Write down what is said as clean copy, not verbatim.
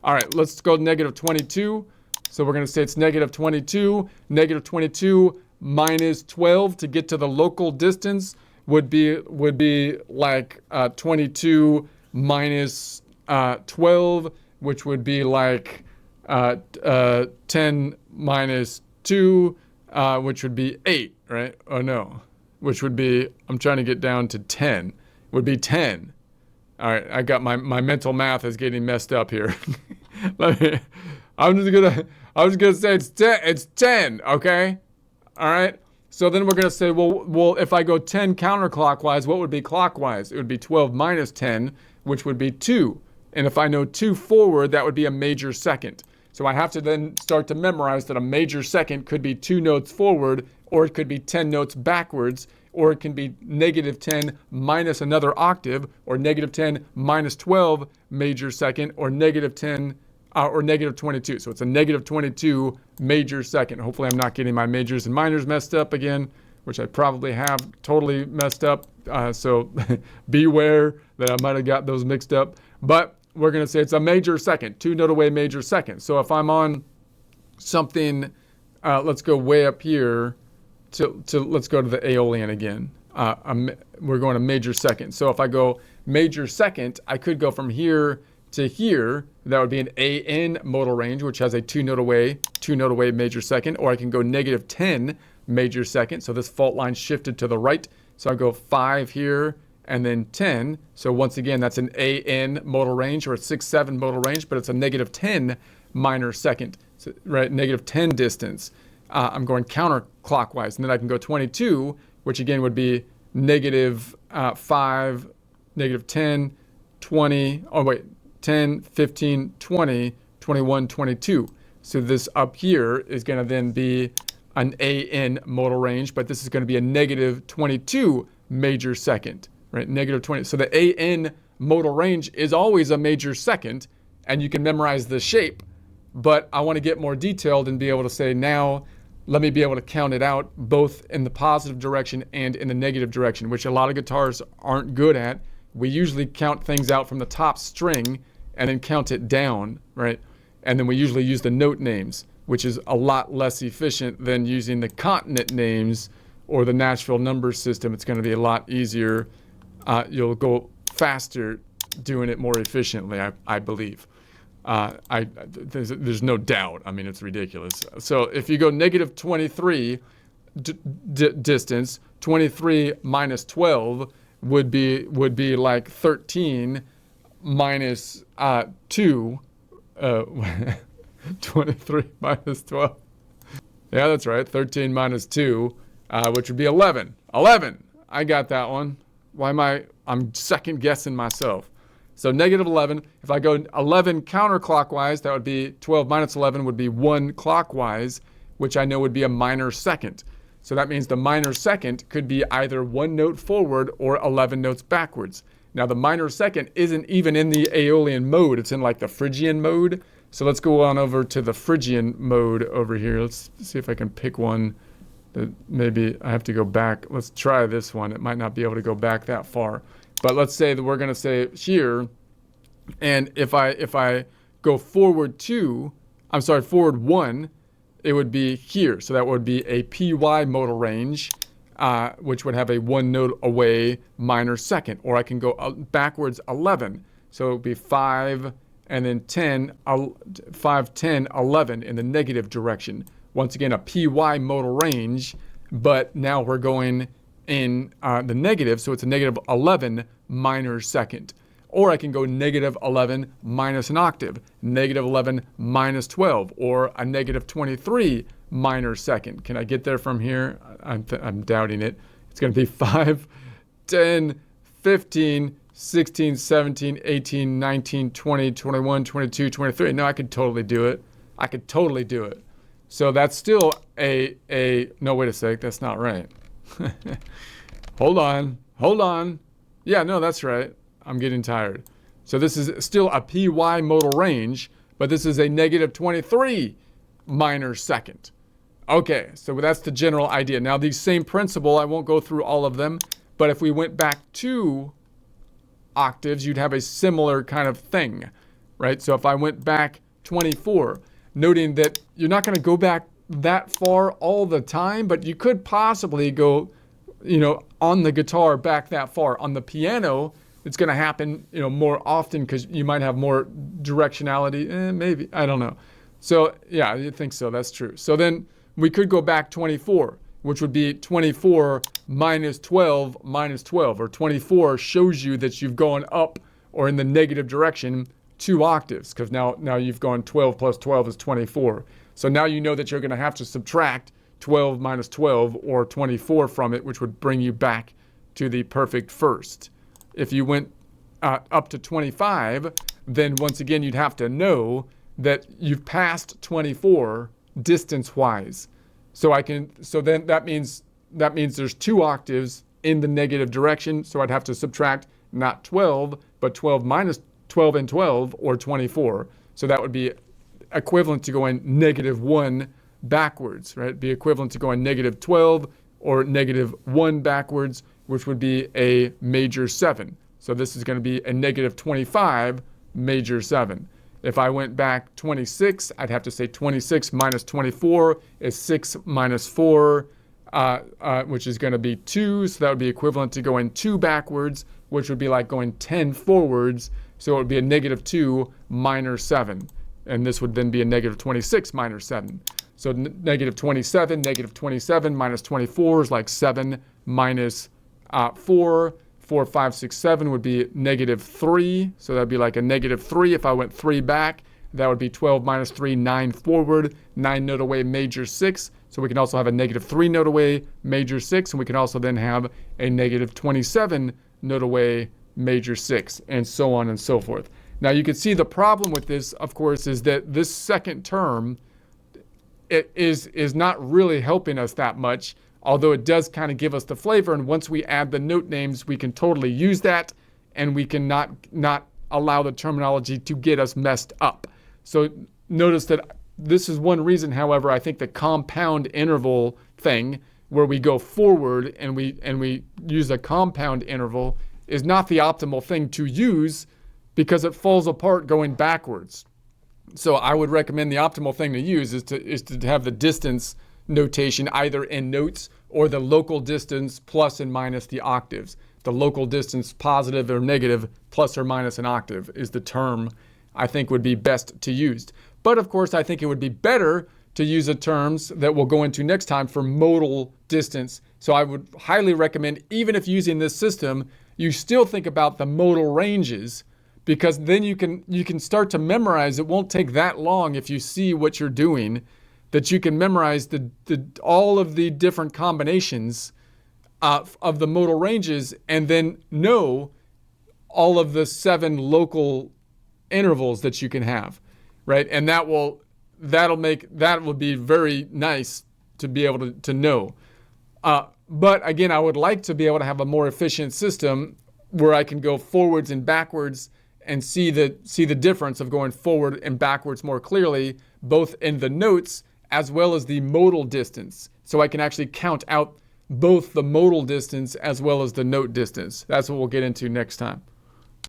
All right, let's go negative 22. So we're going to say it's negative 22. Negative 22 minus 12 to get to the local distance would be like 22 minus 12, which would be like 10 minus 2, which would be 8, right? Oh no, which would be, I'm trying to get down to 10, would be 10. All right, I got my mental math is getting messed up here. I'm just gonna say it's 10, okay? All right. So then we're gonna say, well, if I go 10 counterclockwise, what would be clockwise? It would be 12 minus 10, which would be 2. And if I know 2 forward, that would be a major second. So I have to then start to memorize that a major second could be 2 notes forward, or it could be 10 notes backwards, or it can be negative 10 minus another octave, or negative 10 minus 12 major second, or negative 10 or negative 22. So it's a negative 22 major second. Hopefully I'm not getting my majors and minors messed up again, which I probably have totally messed up. So beware that I might have got those mixed up. But we're going to say it's a major second, 2 note away major second. So if I'm on something, let's go way up here to let's go to the Aeolian again. We're going to major second. So if I go major second, I could go from here to here. That would be an AN modal range, which has a 2 note away major second, or I can go negative 10 major second. So this fault line shifted to the right. So I go 5 here and then 10. So once again, that's an AN modal range or a 6-7 modal range, but it's a negative 10 minor second, so, right? Negative 10 distance. I'm going counterclockwise, and then I can go 22, which again would be negative 5, negative 10, 20, oh wait, 10, 15, 20, 21, 22. So this up here is going to then be an AN modal range, but this is going to be a negative 22 major second, right? Negative 20. So the AN modal range is always a major second, and you can memorize the shape, but I want to get more detailed and be able to say, now let me be able to count it out both in the positive direction and in the negative direction, which a lot of guitars aren't good at. We usually count things out from the top string and then count it down, right? And then we usually use the note names, which is a lot less efficient than using the continent names or the Nashville number system. It's going to be a lot easier. You'll go faster doing it more efficiently, I believe. There's no doubt. I mean, it's ridiculous. So if you go negative 23 distance, 23 minus 12 would be like 13 minus 2. 23 minus 12. Yeah, that's right. 13 minus 2, which would be 11. 11. I got that one. Why am I'm second guessing myself. So negative 11. If I go 11 counterclockwise, that would be 12 minus 11 would be 1 clockwise, which I know would be a minor second. So that means the minor second could be either 1 note forward or 11 notes backwards. Now the minor second isn't even in the Aeolian mode. It's in like the Phrygian mode. So let's go on over to the Phrygian mode over here. Let's see if I can pick one that maybe I have to go back. Let's try this one. It might not be able to go back that far. But let's say that we're going to say here, and if I go forward 1, it would be here. So that would be a PY modal range, which would have a 1 note away minor second. Or I can go backwards 11. So it would be 5 and then 10, 5, 10, 11 in the negative direction. Once again, a PY modal range, but now we're going in the negative, so it's a negative 11 minor second. Or I can go negative 11 minus an octave, negative 11 minus 12, or a negative 23 minor second. Can I get there from here? I'm doubting it. It's going to be 5, 10, 15, 16, 17, 18, 19, 20, 21, 22, 23. No, I could totally do it. I could totally do it. So that's still no, wait a sec, that's not right. Hold on. Yeah, no, that's right. I'm getting tired. So this is still a PY modal range, but this is a negative 23 minor second. Okay, so that's the general idea. Now, the same principle, I won't go through all of them, but if we went back 2 octaves, you'd have a similar kind of thing. right? So if I went back 24, noting that you're not going to go back that far all the time, but you could possibly go, on the guitar back that far. On the piano, it's going to happen, more often because you might have more directionality. Maybe, I don't know. So yeah, I think so. That's true. So then we could go back 24, which would be 24 minus 12 minus 12, or 24 shows you that you've gone up or in the negative direction 2 octaves, because now you've gone 12 plus 12 is 24. So now you know that you're going to have to subtract 12 minus 12 or 24 from it, which would bring you back to the perfect first. If you went up to 25, then once again you'd have to know that you've passed 24 distance-wise. So then that means there's 2 octaves in the negative direction. So I'd have to subtract not 12, but 12 minus 12 and 12, or 24. So that would be equivalent to going -1 backwards, right? Be equivalent to going -12 or -1 backwards, which would be a major 7. So this is going to be a -25 major 7. If I went back 26, I'd have to say 26 minus 24 is 6 minus 4, which is going to be 2. So that would be equivalent to going 2 backwards, which would be like going 10 forwards. So it would be a -2 minor 7. And this would then be a -26 minor 7. So -27, -27 minus 24 is like 7 minus 4. 4, 5, 6, 7 would be -3. So that'd be like a -3. If I went 3 back, that would be 12 minus 3, 9 forward, 9 note away, major 6. So we can also have a -3 note away, major 6. And we can also then have a -27 note away, major 6, and so on and so forth. Now you can see the problem with this, of course, is that this second term it is not really helping us that much, although it does kind of give us the flavor. And once we add the note names, we can totally use that, and we can not allow the terminology to get us messed up. So notice that this is one reason, however, I think the compound interval thing, where we go forward and we use a compound interval, is not the optimal thing to use, because it falls apart going backwards. So I would recommend the optimal thing to use is to have the distance notation either in notes or the local distance plus and minus the octaves. The local distance positive or negative plus or minus an octave is the term I think would be best to use. But of course, I think it would be better to use the terms that we'll go into next time for modal distance. So I would highly recommend, even if using this system, you still think about the modal ranges, because then you can start to memorize. It won't take that long if you see what you're doing, that you can memorize all of the different combinations of the modal ranges, and then know all of the 7 local intervals that you can have, right? And that will be very nice to be able to know. But again, I would like to be able to have a more efficient system where I can go forwards and backwards and see the difference of going forward and backwards more clearly, both in the notes as well as the modal distance. So I can actually count out both the modal distance as well as the note distance. That's what we'll get into next time.